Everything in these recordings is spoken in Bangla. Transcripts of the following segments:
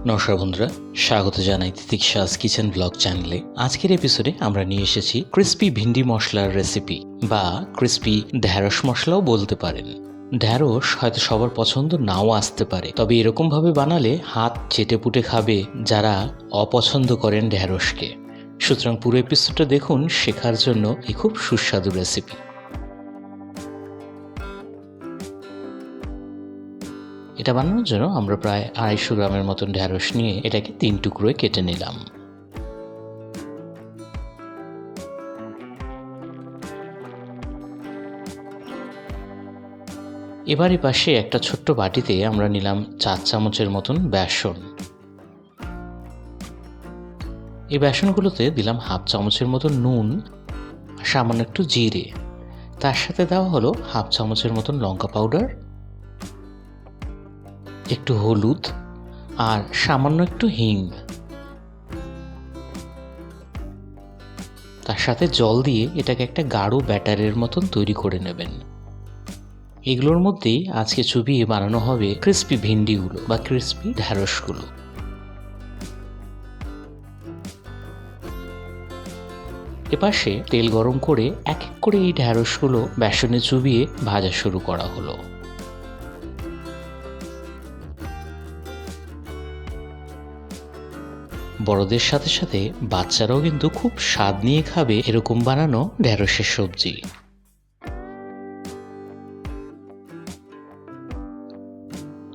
নমস্কার বন্ধুরা, স্বাগত জানাই তিতিক্ষাস কিচেন ব্লগ চ্যানেলে। আজকের এপিসোডে আমরা নিয়ে এসেছি ক্রিস্পি ভিন্ডি মশলার রেসিপি বা ক্রিস্পি ঢ্যাঁড়স মশলাও বলতে পারেন। ঢ্যাঁড়স হয়তো সবার পছন্দ নাও আসতে পারে, তবে এরকম ভাবে বানালে হাত চেটেপুটে খাবে যারা অপছন্দ করেন ঢ্যাঁড়সকে। সুতরাং পুরো এপিসোডটা দেখুন শেখার জন্য এই খুব সুস্বাদু রেসিপি। এটা বানানোর জন্য আমরা প্রায় 250 গ্রামের মতন ঢ্যাঁড়স নিয়ে এটাকে 3 টুকরোয় কেটে নিলাম। এবার এই পাশে একটা ছোট্ট বাটিতে আমরা নিলাম 4 চামচের মতন বেসন। এই বেসনগুলোতে দিলাম হাফ চামচের মতন নুন, সামান্য একটু জিরে, তার সাথে দেওয়া হলো হাফ চামচের মতন লঙ্কা পাউডার, একটু হলুদ আর সামান্য একটু হিং। তার সাথে জল দিয়ে এটাকে একটা গাঢ় ব্যাটারের মতন তৈরি করে নেবেন। এগুলোর মধ্যেই আজকে চুবিয়ে বানানো হবে ক্রিস্পি ভিন্ডিগুলো বা ক্রিস্পি ঢ্যাঁড়সগুলো। এপাশে তেল গরম করে এক এক করে এই ঢ্যাঁড়সগুলো বেসনে চুবিয়ে ভাজা শুরু করা হলো। বড়দের সাথে সাথে বাচ্চারাও কিন্তু খুব স্বাদ নিয়ে খাবে এরকম বানানো ঢ্যাঁড়সের সবজি।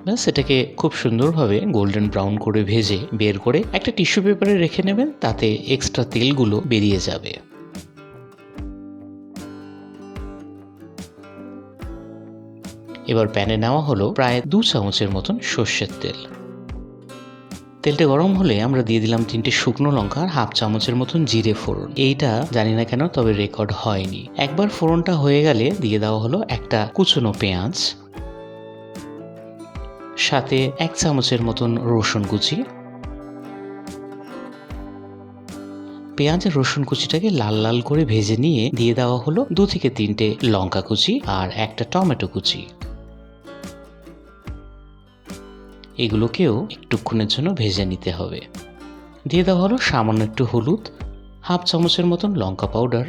ব্যাস, এটাকে খুব সুন্দরভাবে গোল্ডেন ব্রাউন করে ভেজে বের করে একটা টিস্যু পেপারে রেখে নেবেন, তাতে এক্সট্রা তেলগুলো বেরিয়ে যাবে। এবার প্যানে নেওয়া হলো প্রায় 2 চামচের মতন সর্ষের তেল। তেলটা গরম হলে আমরা দিয়ে দিলাম 3টে শুকনো লঙ্কা আর হাফ চামচের মতন জিরে ফোড়ন। এইটা জানি না কেন তবে রেকর্ড হয়নি। একবার ফোড়নটা হয়ে গেলে দিয়ে দেওয়া হলো একটা কুচনো পেঁয়াজ, সাথে 1 চামচের মতন রসুন কুচি। পেঁয়াজ আর রসুন কুচিটাকে লাল লাল করে ভেজে নিয়ে দিয়ে দেওয়া হলো 2 থেকে 3টে লঙ্কা কুচি আর একটা টমেটো কুচি। এগুলোকেও একটুক্ষণের জন্য ভেজে নিতে হবে। দিয়ে দেওয়া হলো সামান্য একটু হলুদ, হাফ চামচের মতন লঙ্কা পাউডার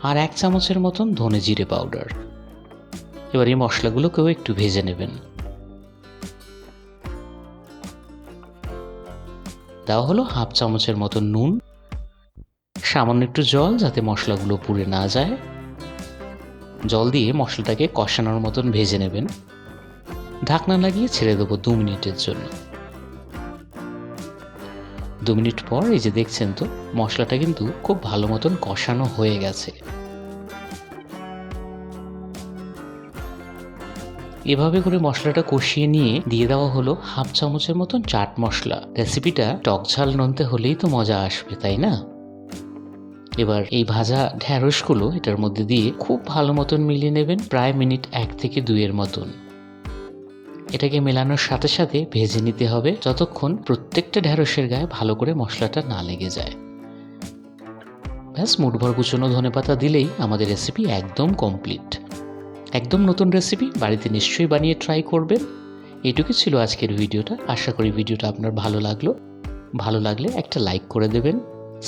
আর 1 চামচের মতন ধনে জিরে পাউডার। এবার এই মশলাগুলোকেও একটু ভেজে নেবেন। দেওয়া হলো হাফ চামচের মতন নুন, সামান্য একটু জল যাতে মশলাগুলো পুড়ে না যায়। জল দিয়ে মশলাটাকে কষানোর মতন ভেজে নেবেন। ঢাকনা লাগিয়ে ছেড়ে দেবো 2 মিনিটের জন্য। 2 মিনিট পর এই যে দেখছেন তো মশলাটা কিন্তু খুব ভালো মতন কষানো হয়ে গেছে। এভাবে করে মশলাটা কষিয়ে নিয়ে দিয়ে দেওয়া হলো হাফ চামচের মতন চাট মশলা। রেসিপিটা টক ঝাল নোনতে হলেই তো মজা আসবে, তাই না? এবার এই ভাজা ঢ্যাঁড়সগুলো এটার মধ্যে দিয়ে খুব ভালো মতন মিলিয়ে নেবেন, প্রায় মিনিট 1 থেকে 2 এর মতন। এটাকে মেলানোর সাথে সাথে ভেজে নিতে হবে যতক্ষণ প্রত্যেকটা ঢ্যাঁড়সের গায়ে ভালো করে মশলাটা না লেগে যায়। ব্যাস, মুঠভর কুচনো ধনেপাতা দিলেই আমাদের রেসিপি একদম কমপ্লিট। একদম নতুন রেসিপি, বাড়িতে নিশ্চয়ই বানিয়ে ট্রাই করবেন। এটুকুই ছিল আজকের ভিডিওটা। আশা করি ভিডিওটা আপনার ভালো লাগলো। ভালো লাগলে একটা লাইক করে দেবেন।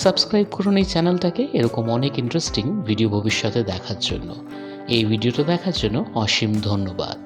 সাবস্ক্রাইব করুন এই চ্যানেলটাকে এরকম অনেক ইন্টারেস্টিং ভিডিও ভবিষ্যতে দেখার জন্য। এই ভিডিওটা দেখার জন্য অসীম ধন্যবাদ।